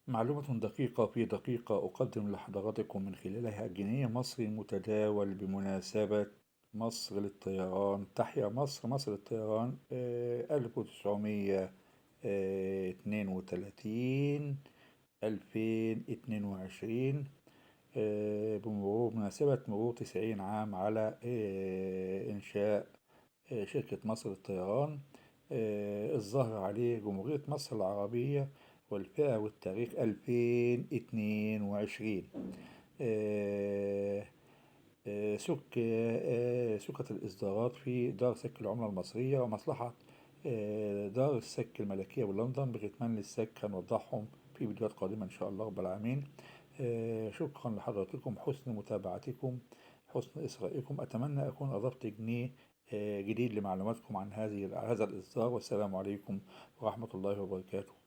معلومة دقيقة في دقيقة أقدم لحضراتكم من خلالها جنيه مصري متداول بمناسبة مصر للطيران. تحيا مصر، مصر للطيران 1932 2022. بمناسبة مرور 90 عام على إنشاء شركة مصر للطيران. الظهر عليه جمهورية مصر العربية والفئة والتاريخ 2022. آه، سكت الإصدارات في دار سك العملة المصرية ومصلحة دار السك الملكية بلندن بكتمان للسك، هنوضحهم في فيديوهات قادمة إن شاء الله رب العالمين. شكرا لحضراتكم، حسن متابعتكم، حسن إصغائكم. أتمنى أكون أضفت جنيه جديد لمعلوماتكم عن هذا الإصدار. والسلام عليكم ورحمة الله وبركاته.